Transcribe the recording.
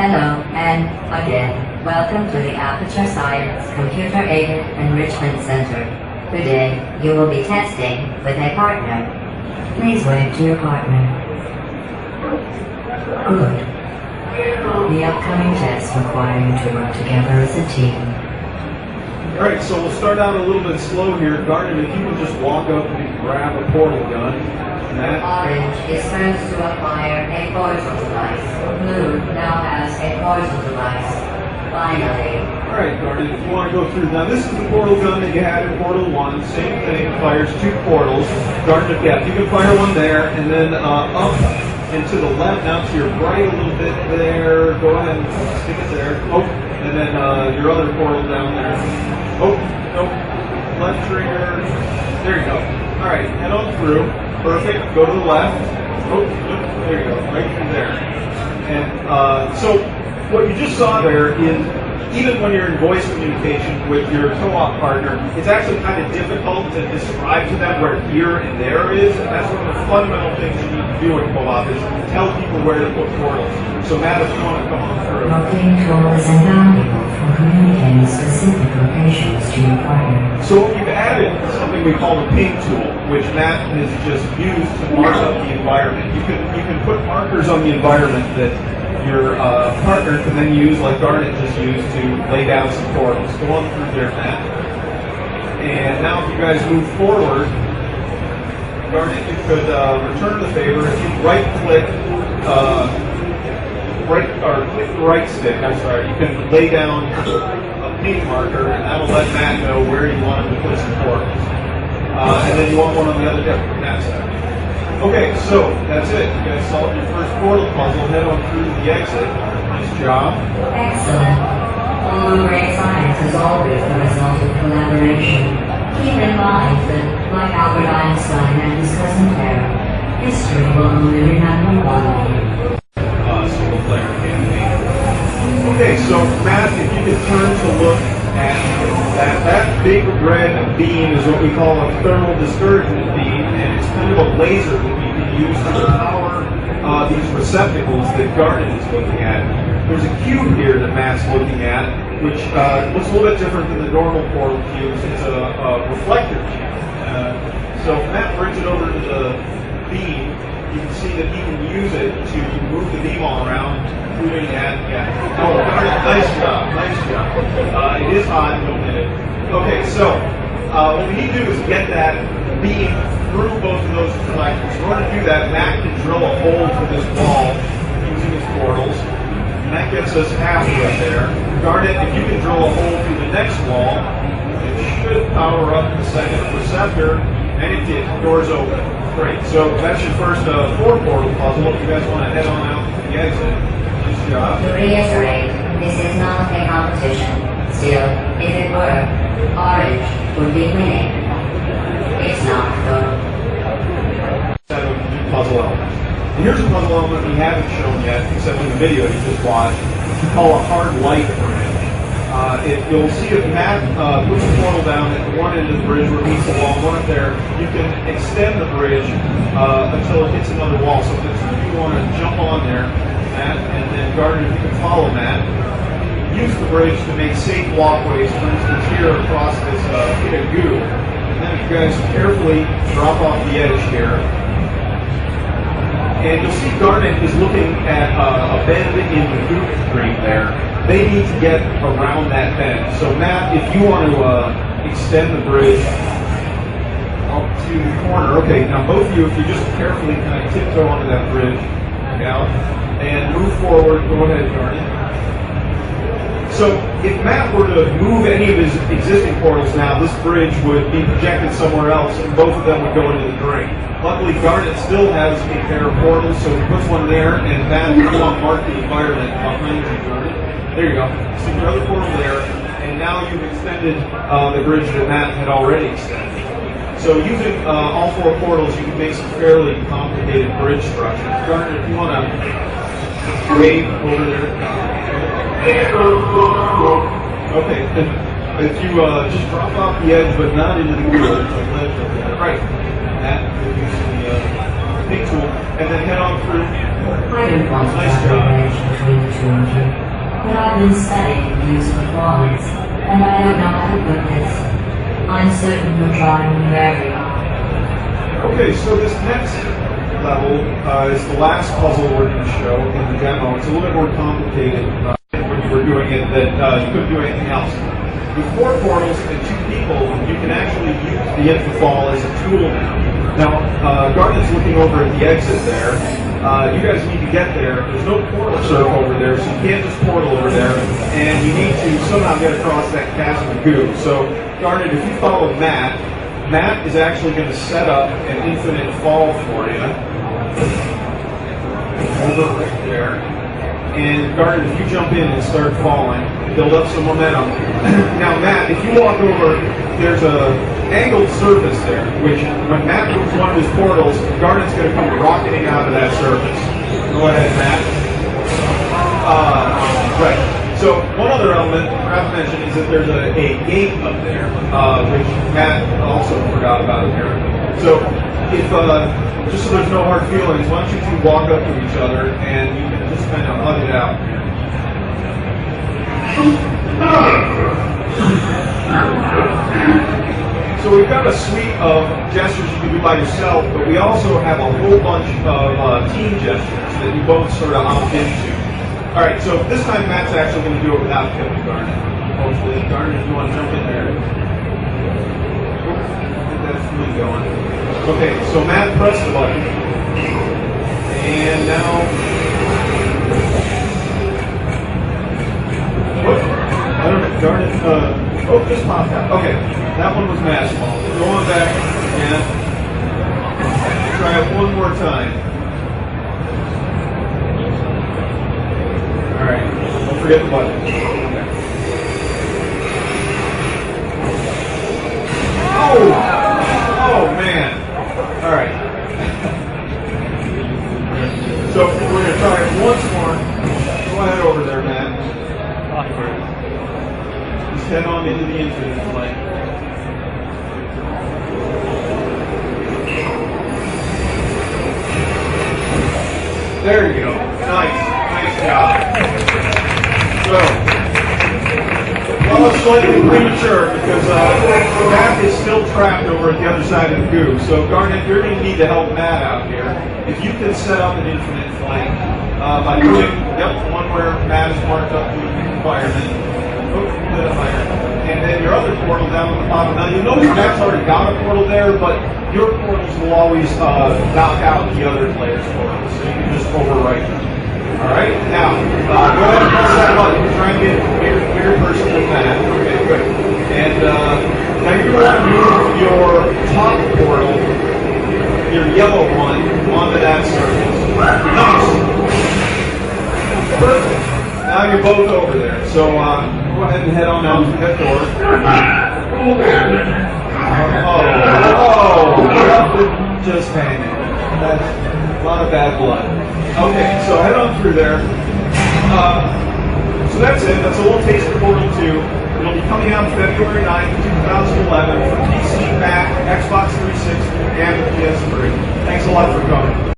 Hello, and again, welcome to the Aperture Science Computer Aided Enrichment Center. Today, you will be testing with a partner. Please wave to your partner. Good. The upcoming tests require you to work together as a team. Alright, so we'll start out a little bit slow here. Garnet, if you can just walk up and grab a portal gun. Orange is supposed to acquire a portal device. Blue now has a portal device. Finally. Alright, Garnet, if you want to go through. Now, this is the portal gun that you had in Portal 1. Same thing, fires 2 portals. Garnet, yeah, you can fire one there, and then up and to the left, now to your right a little bit there. Go ahead and stick it there. Oh, and then your other portal down there. Oh, nope. Left trigger. There you go. Alright, head on through. Perfect. Go to the left. Oh, there you go. Right through there. And so what you just saw there is, even when you're in voice communication with your co-op partner, it's actually kind of difficult to describe to them where here and there is. And that's one of the fundamental things you need to do in co-op is tell people where to put portals. So Matt, if you want to come on through. Locating tool is invaluable for communicating specific locations to your partner. So we've added something we call the ping tool, which Matt has just used to mark up the environment. You can put markers on the environment that your partner can then use, like Garnet just used, to lay down some portals. Go on through there, Matt. And now if you guys move forward, Garnet, you could return the favor. If you right-click, click the right stick, you can lay down a ping marker, and that'll let Matt know where you want him to put some portals. And then you want one on the other from that side. Okay, so that's it. You guys solved your first portal puzzle. Head on through the exit. Nice job. Excellent. All great science is always the result of collaboration. Keep in mind that, like Albert Einstein and his cousin Clara, history will only remember one of you. Single player campaign. Okay, so Matt, if you could turn to look at that big red beam is what we call a thermal discouragement beam, and it's kind of a laser that we can use to power these receptacles that Garnet is looking at. There's a cube here that Matt's looking at, which looks a little bit different than the normal portal cubes. It's a reflector cube. So if Matt brings it over to the beam, you can see that he can use it to move the beam all around, including that. Oh, nice job, nice job. It is hot, don't hit it. Okay, so what we need to do is get that beam through both of those reflectors. In order to do that, Matt can drill a hole through this wall using his portals. And that gets us halfway there. Garnet, if you can drill a hole through the next wall, it should power up the second receptor, and it did. Door's open. Great. So that's your first 4 portal puzzle. If you guys want to head on out to the exit, nice job. To reiterate, this is not a competition. Still, if it were, Orange would be winning. It's not, though. Set of puzzle elements. And here's a puzzle element we haven't shown yet, except in the video you just watched, which we call a hard light bridge. You'll see if Matt puts the portal down at one end of the bridge where it meets the wall, one up there, you can extend the bridge until it hits another wall. So if you want to jump on there, Matt, and then Garnet, if you can follow Matt, use the bridge to make safe walkways, for instance, here across this bit of goo. And then if you guys carefully drop off the edge here, and you'll see Garnet is looking at a bend in the goop screen there. They need to get around that bend. So Matt, if you want to extend the bridge up to the corner, okay, now both of you, if you just carefully kind of tiptoe onto that bridge, down, and move forward, go ahead, Garnet. So if Matt were to move any of his existing portals now, this bridge would be projected somewhere else, and both of them would go into the drain. Luckily, Garnet still has a pair of portals, so he puts one there, and Matt will mark the environment behind you, Garnet. There you go. Stick your other portal there, and now you've extended the bridge that Matt had already extended. So using all 4 portals, you can make some fairly complicated bridge structures. Garnet, if you want to wave over there. Okay, if you just drop off the edge, but not into the groove, there's a ledge over there. Right. Matt, using the ping tool, and then head on through. Nice job. been studying Hugh's performance, and I don't know how to put this. I'm certain you're trying new area. Okay, so this next level is the last puzzle we're going to show in the demo. It's a little bit more complicated when you were doing it that you couldn't do anything else. With 4 portals and 2 people, you can actually use the infofall as a tool now. Now, Garden's looking over at the exit there. You guys need to get there. There's no portal surf over there, so you can't just portal over there. And you need to somehow get across that chasm of goo. So, Garden, if you follow Matt, Matt is actually going to set up an infinite fall for you. Over right there. And Garden, if you jump in and start falling, build up some momentum. Now, Matt, if you walk over, there's a angled surface there, which when Matt moves one of his portals, Garden's going to come rocketing out of that surface. Go ahead, Matt. Right. So one other element I forgot to mention is that there's a gate up there, which Matt also forgot about here. So if just so there's no hard feelings, why don't you two walk up to each other and you can just kind of hug it out. So we've got a suite of gestures you can do by yourself, but we also have a whole bunch of team gestures that you both sort of opt into. All right, so this time Matt's actually going to do it without killing Garnet. Hopefully, Garnet, if you want to jump in there. Get that fluid going. Okay, so Matt pressed the button. And now... Whoops. I don't know, Garnet, oh, just popped out. Okay, that one was Matt's fault. Go on back and try it one more time. All right, don't forget the button. Okay. Oh man. All right. So we're going to try it once more. Go ahead over there, Matt. Just head on into the infinite plane. There you go. Nice job. So, well, it's slightly premature because Matt is still trapped over at the other side of the goo. So, Garnet, you're going to need to help Matt out here. If you can set up an infinite flame by doing, one where Matt is marked up to the fireman. Oh, a bit higher. And then your other portal down on the bottom. Now, you notice Matt's already got a portal there, but your portals will always knock out the other player's portals. So you can just overwrite them. All right, now go ahead and press that button. Try and get a bigger person than that. Okay, good. And now you're going to move your top portal, your yellow one, onto that surface. Nice. Perfect. Now you're both over there. So go ahead and head on out to that door. Just hanging. That's a lot of bad blood. Okay, so head on through there. So that's it. That's a little taste of Portal 2. It'll be coming out February 9th, 2011 for PC, Mac, Xbox 360, and the PS3. Thanks a lot for coming.